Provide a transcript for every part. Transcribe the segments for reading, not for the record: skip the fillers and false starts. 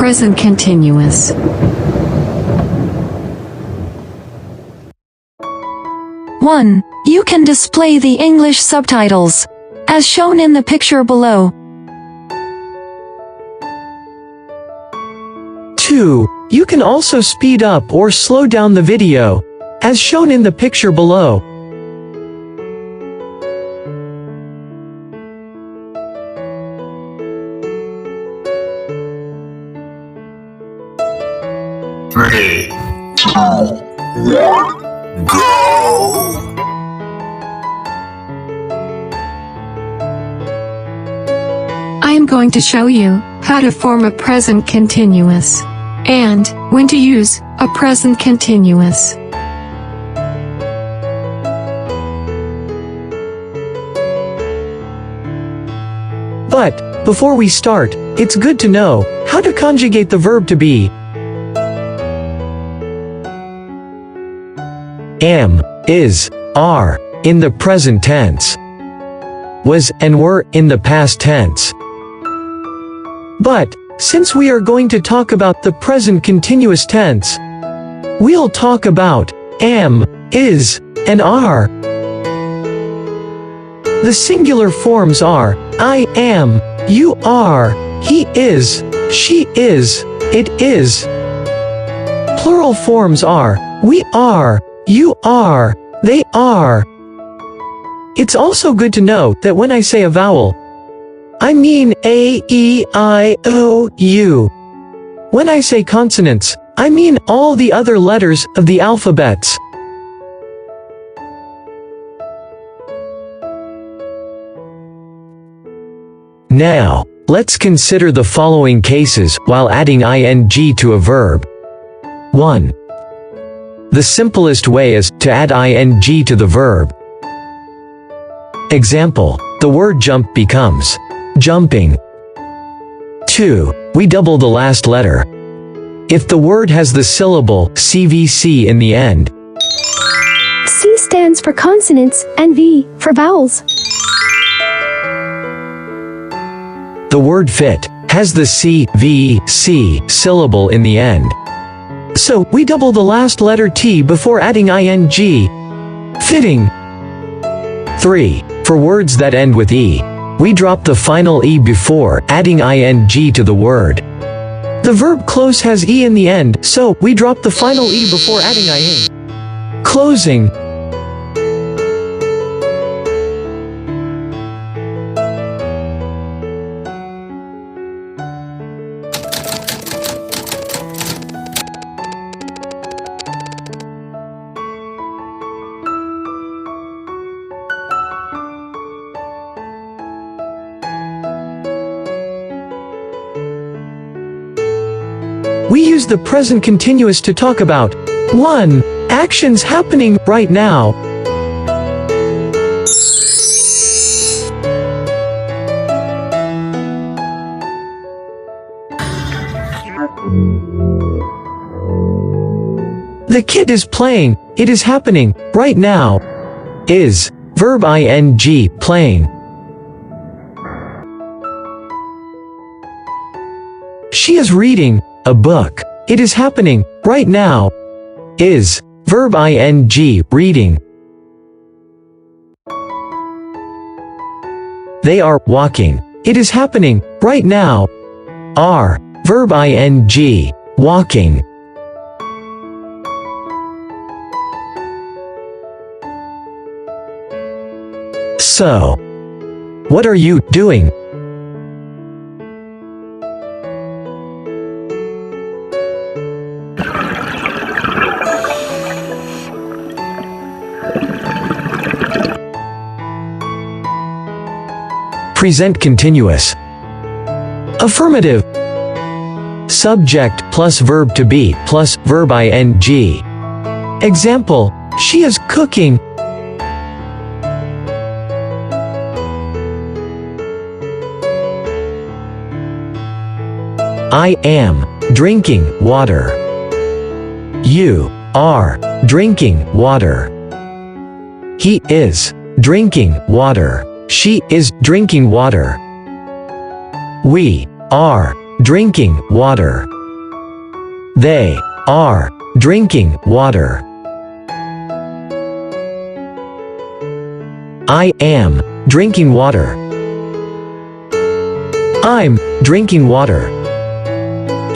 present continuous. One, you can display the English subtitles, as shown in the picture below. 2. You can also speed up or slow down the video, as shown in the picture below. Three, two, one, go! I am going to show you how to form a present continuous and when to use a present continuous. But, before we start, it's good to know how to conjugate the verb to be. Am, is, are, in the present tense. Was and were in the past tense. But, since we are going to talk about the present continuous tense, we'll talk about am, is, and are. The singular forms are I am, you are, he is, she is, it is. Plural forms are we are, you are, they are. It's also good to know that when I say a vowel, I mean A, E, I, O, U. When I say consonants, I mean all the other letters of the alphabets. Now, let's consider the following cases while adding ing to a verb. 1. The simplest way is to add ing to the verb. Example, the word jump becomes jumping. 2. We double the last letter. If the word has the syllable CVC in the end. C stands for consonants, and V for vowels. The word fit has the CVC syllable in the end. So, we double the last letter T before adding ing. Fitting. 3. For words that end with E, we drop the final E before adding ing to the word. The verb close has E in the end, so we drop the final E before adding ing. Closing. We use the present continuous to talk about 1. Actions happening right now. The kid is playing, it is happening right now. Is verb ing playing. She is reading a book. It is happening right now. Is verb ing reading. They are walking. It is happening right now. Are verb ing walking. So, what are you doing? Present continuous. Affirmative. Subject plus verb to be plus verb ing. Example, she is cooking. I am drinking water. You are drinking water. He is drinking water. She is drinking water. We are drinking water. They are drinking water. I am drinking water. I'm drinking water.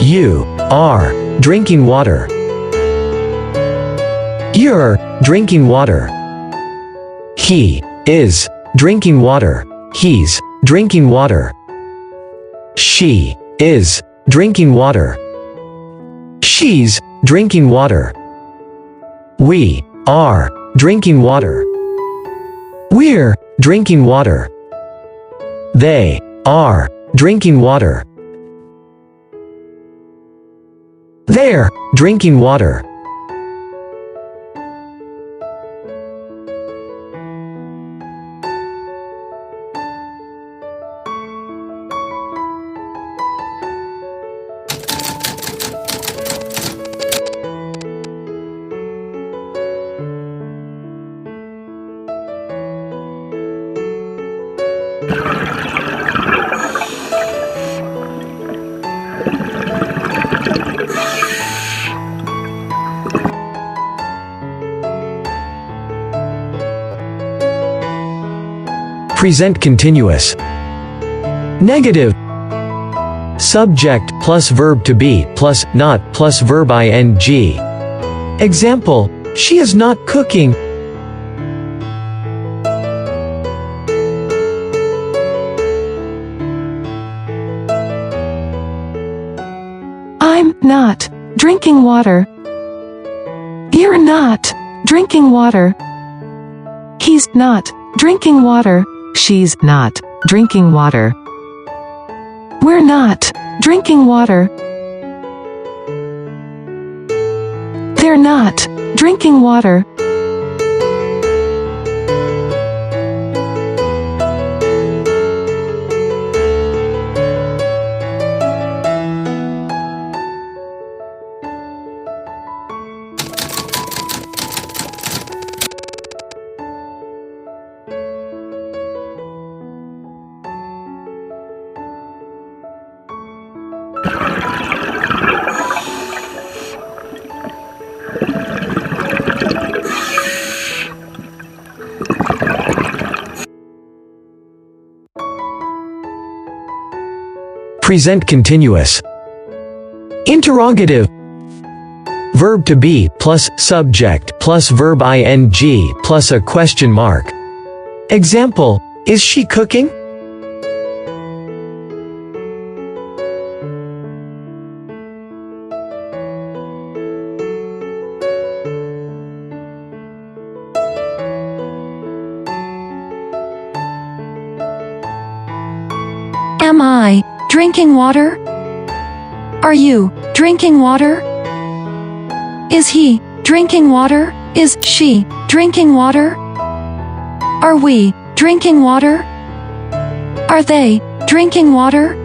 You are drinking water. You're drinking water. He is drinking water. He's drinking water. She is drinking water. She's drinking water. We are drinking water. We're drinking water. They are drinking water. They're drinking water. Present continuous. Negative. Subject plus verb to be plus not plus verb ing. Example, she is not cooking. I'm not drinking water. You're not drinking water. He's not drinking water. She's not drinking water. We're not drinking water. They're not drinking water. Present continuous. Interrogative. Verb to be plus subject plus verb ing plus a question mark. Example, is she cooking? Am I drinking water? Are you drinking water? Is he drinking water? Is she drinking water? Are we drinking water? Are they drinking water?